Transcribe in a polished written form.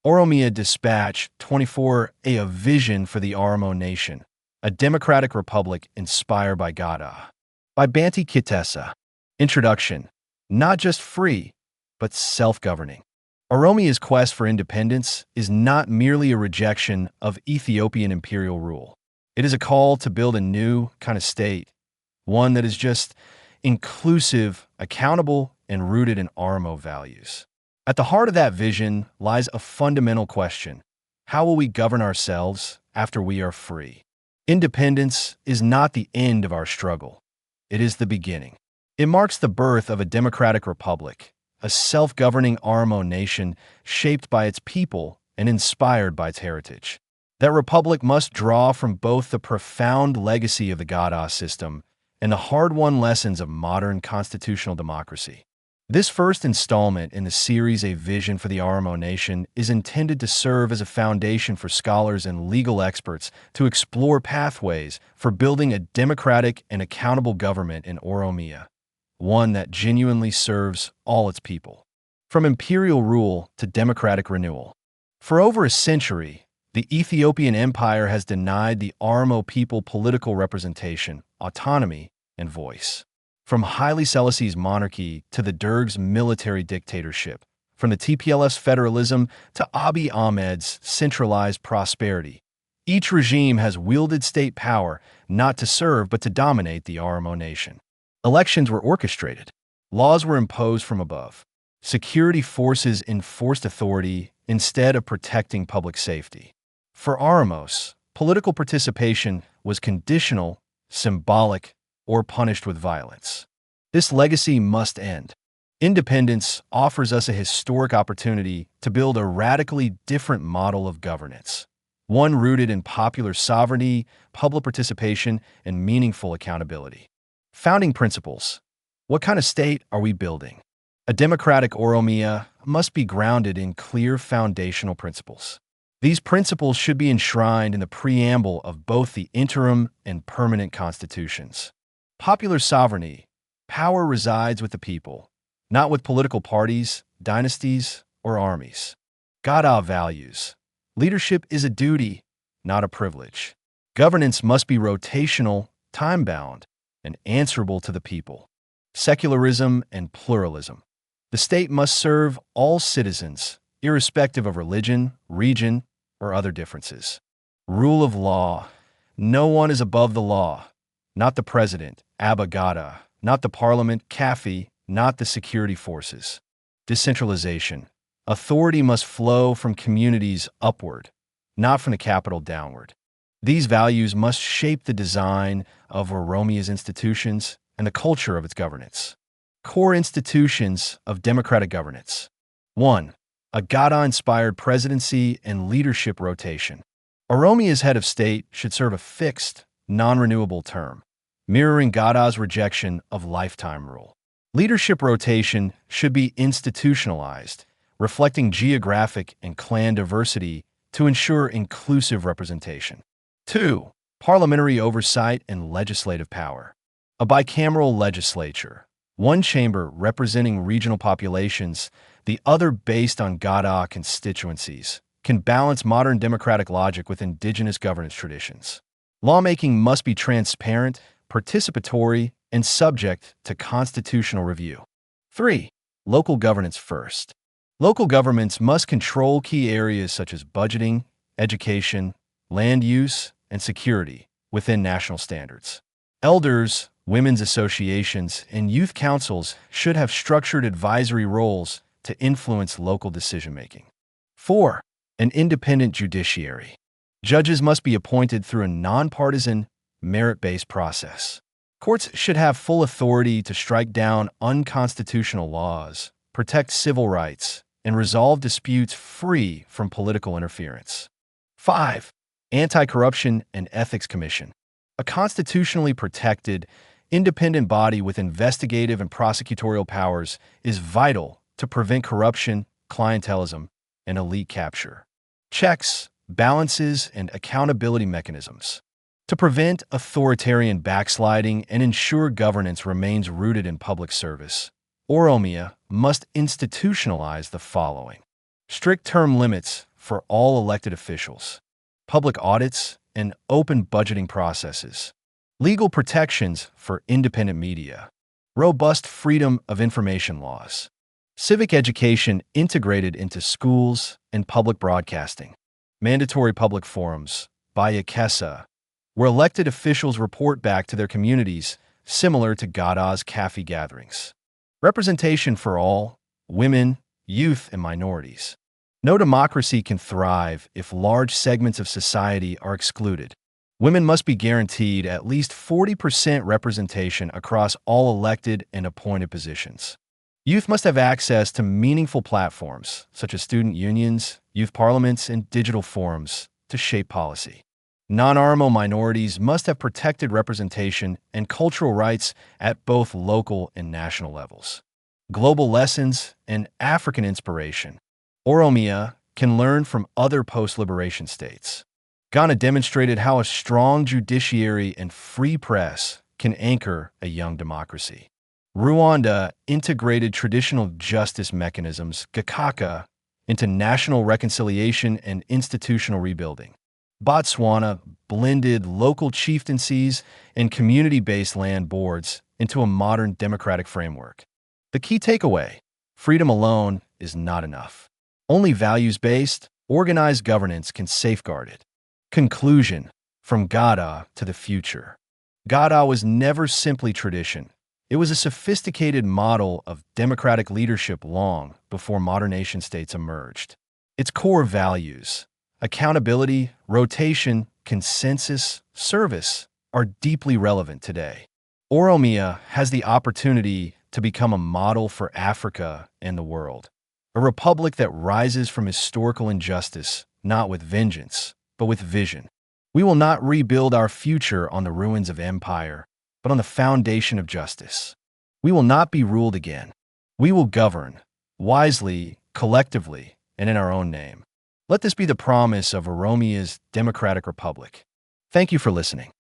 Oromia Dispatch 24, a vision for the Oromo nation, a democratic republic inspired by Gadaa. By Banti Kitesa. Introduction. Not just free, but self-governing. Oromia's quest for independence is not merely a rejection of Ethiopian imperial rule. It is a call to build a new kind of state, one that is just inclusive, accountable, and rooted in Oromo values. At the heart of that vision lies a fundamental question: how will we govern ourselves after we are free? Independence is not the end of our struggle. It is the beginning. It marks the birth of a democratic republic, a self-governing Oromo nation shaped by its people and inspired by its heritage. That republic must draw from both the profound legacy of the Gadaa system and the hard-won lessons of modern constitutional democracy. This first installment in the series A Vision for the Oromo Nation is intended to serve as a foundation for scholars and legal experts to explore pathways for building a democratic and accountable government in Oromia, one that genuinely serves all its people. From imperial rule to democratic renewal. For over a century, the Ethiopian Empire has denied the Oromo people political representation, autonomy, and voice. From Haile Selassie's monarchy to the Derg's military dictatorship, from the TPLF's federalism to Abiy Ahmed's centralized prosperity, each regime has wielded state power not to serve but to dominate the Oromo nation. Elections were orchestrated. Laws were imposed from above. Security forces enforced authority instead of protecting public safety. For Oromos, political participation was conditional, symbolic, or punished with violence. This legacy must end. Independence offers us a historic opportunity to build a radically different model of governance, one rooted in popular sovereignty, public participation, and meaningful accountability. Founding principles. What kind of state are we building? A democratic Oromia must be grounded in clear foundational principles. These principles should be enshrined in the preamble of both the interim and permanent constitutions. Popular sovereignty. Power resides with the people, not with political parties, dynasties, or armies. Gadaa values. Leadership is a duty, not a privilege. Governance must be rotational, time-bound, and answerable to the people. Secularism and pluralism. The state must serve all citizens, irrespective of religion, region, or other differences. Rule of law. No one is above the law. Not the president, Abba Gadaa, not the parliament, Kafi, not the security forces. Decentralization. Authority must flow from communities upward, not from the capital downward. These values must shape the design of Oromia's institutions and the culture of its governance. Core institutions of democratic governance. 1. A Gadaa-inspired presidency and leadership rotation. Oromia's head of state should serve a fixed, non-renewable term, mirroring Gadaa's rejection of lifetime rule. Leadership rotation should be institutionalized, reflecting geographic and clan diversity to ensure inclusive representation. 2. Parliamentary oversight and legislative power. A bicameral legislature, one chamber representing regional populations, the other based on Gadaa constituencies, can balance modern democratic logic with indigenous governance traditions. Lawmaking must be transparent, participatory, and subject to constitutional review. 3. Local governance first. Local governments must control key areas such as budgeting, education, land use, and security within national standards. Elders, women's associations, and youth councils should have structured advisory roles to influence local decision-making. 4. An independent judiciary. Judges must be appointed through a nonpartisan, merit-based process. Courts should have full authority to strike down unconstitutional laws, protect civil rights, and resolve disputes free from political interference. 5. Anti-Corruption and Ethics Commission. A constitutionally protected, independent body with investigative and prosecutorial powers is vital to prevent corruption, clientelism, and elite capture. Checks, balances, and accountability mechanisms. To prevent authoritarian backsliding and ensure governance remains rooted in public service, Oromia must institutionalize the following. Strict term limits for all elected officials, public audits, and open budgeting processes, legal protections for independent media, robust freedom of information laws, civic education integrated into schools and public broadcasting, mandatory public forums, Bayakesa, where elected officials report back to their communities similar to Gada's cafe gatherings, representation for all, women, youth, and minorities. No democracy can thrive if large segments of society are excluded. Women must be guaranteed at least 40% representation across all elected and appointed positions. Youth must have access to meaningful platforms, such as student unions, youth parliaments, and digital forums, to shape policy. Non-Oromo minorities must have protected representation and cultural rights at both local and national levels. Global lessons and African inspiration. Oromia can learn from other post-liberation states. Ghana demonstrated how a strong judiciary and free press can anchor a young democracy. Rwanda integrated traditional justice mechanisms, Gakaka, into national reconciliation and institutional rebuilding. Botswana blended local chieftaincies and community-based land boards into a modern democratic framework. The key takeaway: freedom alone is not enough. Only values-based, organized governance can safeguard it. Conclusion: from Gadaa to the future. Gadaa was never simply tradition. It was a sophisticated model of democratic leadership long before modern nation-states emerged. Its core values, accountability, rotation, consensus, service, are deeply relevant today. Oromia has the opportunity to become a model for Africa and the world. A republic that rises from historical injustice, not with vengeance, but with vision. We will not rebuild our future on the ruins of empire, but on the foundation of justice. We will not be ruled again. We will govern, wisely, collectively, and in our own name. Let this be the promise of Oromia's democratic republic. Thank you for listening.